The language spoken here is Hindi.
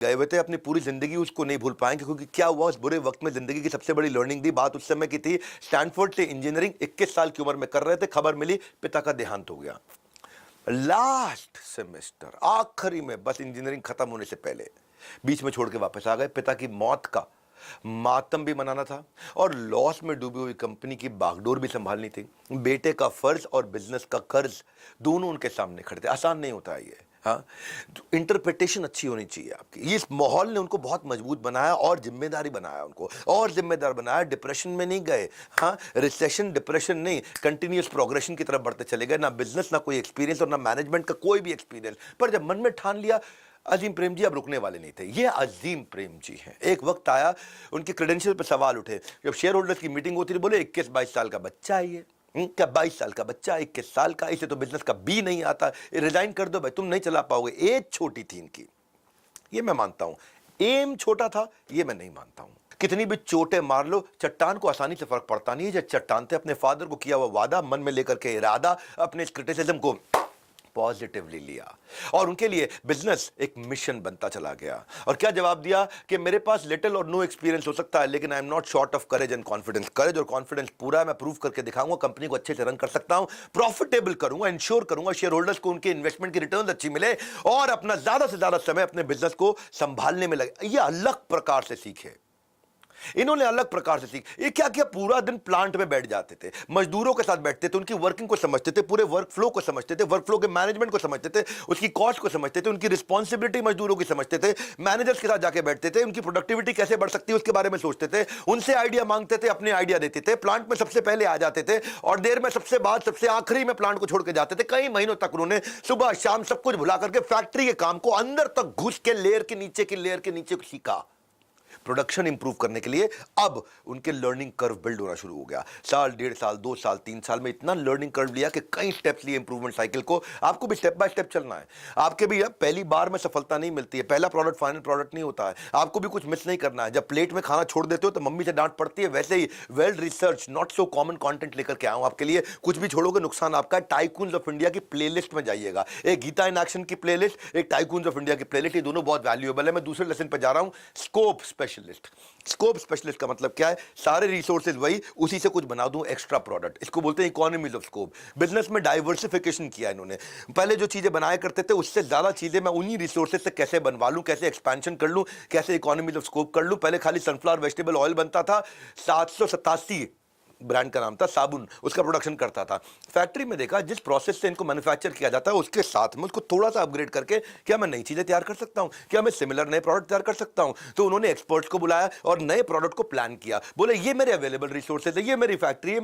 गए हुए थे, अपनी पूरी जिंदगी उसको नहीं भूल पाएंगे, क्योंकि क्या हुआ उस बुरे वक्त में जिंदगी की सबसे बड़ी लर्निंग दी बात उस समय की थी। स्टैनफोर्ड से इंजीनियरिंग 21 साल की उम्र में कर रहे थे, खबर मिली पिता का देहांत हो गया। लास्ट सेमेस्टर आखिरी में, बस इंजीनियरिंग खत्म होने से पहले बीच में छोड़ के वापस आ गए। पिता की मौत का मातम भी मनाना था और लॉस में डूबी हुई कंपनी की बागडोर भी संभालनी थी। बेटे का फर्ज और बिजनेस का कर्ज दोनों उनके सामने खड़े थे। आसान नहीं होता है ये। हाँ, इंटरप्रिटेशन अच्छी होनी चाहिए आपकी। ये इस माहौल ने उनको बहुत मजबूत बनाया और जिम्मेदारी बनाया उनको, और जिम्मेदार बनाया। डिप्रेशन में नहीं गए। हाँ, रिसेशन डिप्रेशन नहीं, कंटिन्यूस प्रोग्रेशन की तरफ बढ़ते चले गए। ना बिजनेस, ना कोई एक्सपीरियंस और ना मैनेजमेंट का कोई भी एक्सपीरियंस, पर जब मन में ठान लिया, अजीम प्रेम जी अब रुकने वाले नहीं थे। ये अजीम प्रेम जी हैं। एक वक्त आया उनके क्रेडेंशियल पर सवाल उठे, जब शेयर होल्डर्स की मीटिंग होती थी, बोले 21-22 साल का बच्चा है ये। क्या 22 साल का बच्चा, 21 साल का, इसे तो बिजनेस का बी नहीं आता, रिजाइन कर दो भाई, तुम नहीं चला पाओगे। एज छोटी थी इनकी, ये मैं मानता हूं। एम छोटा था, ये मैं नहीं मानता हूं। कितनी भी चोटें मार लो, चट्टान को आसानी से फर्क पड़ता नहीं है। जब चट्टान थे अपने फादर को किया हुआ वादा मन में लेकर के इरादा, अपने इस क्रिटिसिज्म को पॉजिटिवली लिया और उनके लिए बिजनेस एक मिशन बनता चला गया। और क्या जवाब दिया कि मेरे पास लिटिल और नो एक्सपीरियंस हो सकता है, लेकिन I am not short of courage and confidence. Courage और कॉन्फिडेंस पूरा है, मैं प्रूव करके दिखाऊंगा, कंपनी को अच्छे से रन कर सकता हूं, प्रॉफिटेबल करूंगा, इंश्योर करूंगा शेयर होल्डर्स को उनके इन्वेस्टमेंट की रिटर्न अच्छी मिले और अपना ज्यादा से ज्यादा समय अपने बिजनेस को संभालने में लगे। ये अलग प्रकार से सीखे, इन्होंने अलग प्रकार से सीख। ये क्या किया, पूरा दिन प्लांट में बैठ जाते थे, मजदूरों के साथ बैठते थे, उनकी वर्किंग को समझते थे, पूरे वर्क फ्लो को समझते थे, वर्क फ्लो के मैनेजमेंट को समझते थे, उसकी कॉस्ट को समझते थे, उनकी रिस्पॉन्सिबिलिटी मजदूरों की समझते थे, मैनेजर्स के साथ जाके बैठते थे, उनकी प्रोडक्टिविटी कैसे बढ़ सकती है उसके बारे में सोचते थे, उनसे आइडिया मांगते थे, अपने आइडिया देते थे, प्लांट में सबसे पहले आ जाते थे और देर में सबसे बाद सबसे आखिरी में प्लांट को छोड़ के जाते थे। कई महीनों तक उन्होंने सुबह शाम सब कुछ भुला करके फैक्ट्री के काम को अंदर तक घुस के लेयर के नीचे की लेयर के नीचे सीखा। प्रोडक्शन इंप्रूव करने के लिए अब उनके लर्निंग कर्व बिल्ड होना शुरू हो गया। साल, 1.5 साल, 2 साल, 3 साल में इतना लर्निंग कर्व लिया कि कई स्टेप्स लिए इंप्रूवमेंट साइकिल को। आपको भी स्टेप बाय स्टेप चलना है। आपके भी अब पहली बार में सफलता नहीं मिलती है, पहला प्रोडक्ट फाइनल प्रोडक्ट नहीं होता है। आपको भी कुछ मिस नहीं करना है। जब प्लेट में खाना छोड़ देते हो तो मम्मी से डांट पड़ती है, वैसे ही well research not so common content लेकर के आऊं आपके लिए। कुछ भी छोड़ोगे नुकसान आपका। टाइकून्स ऑफ इंडिया की प्लेलिस्ट में जाइएगा, एक गीता इन एक्शन की प्लेलिस्ट, एक टाइकून्स ऑफ इंडिया की प्लेलिस्ट, ये दोनों बहुत वैल्यूएबल है। मैं दूसरे लेसन पर जा रहा हूं, स्कोप स्पेशलिस्ट। स्कोप स्पेशलिस्ट का मतलब क्या है, सारे रिसोर्सेज वही, उसी से कुछ बना दूं एक्स्ट्रा प्रोडक्ट। इसको बोलते हैं इकोनॉमीज ऑफ स्कोप। बिजनेस में डाइवर्सिफिकेशन किया इन्होंने। पहले जो चीजें बनाया करते थे उससे ज्यादा चीजें मैं उन्हीं रिसोर्सेज से कैसे बनवा लूं, कैसे एक्सपेंशन कर लूं, कैसे इकोनॉमीज ऑफ स्कोप कर लूं। पहले खाली सनफ्लावर वेजिटेबल ऑयल बनता था, 787 ब्रांड का नाम था, साबुन, उसका प्रोडक्शन करता था। फैक्ट्री में देखा जिस प्रोसेस से इनको मैन्युफैक्चर किया जाता है उसके साथ में उसको थोड़ा सा अपग्रेड करके क्या मैं नई चीजें तैयार कर सकता हूं, क्या मैं सिमिलर नए प्रोडक्ट तैयार कर सकता हूं। तो उन्होंने एक्सपर्ट्स को बुलाया और नए प्रोडक्ट को प्लान किया। बोले ये मेरे अवेलेबल रिसोर्सेज है, ये मेरी फैक्ट्री है,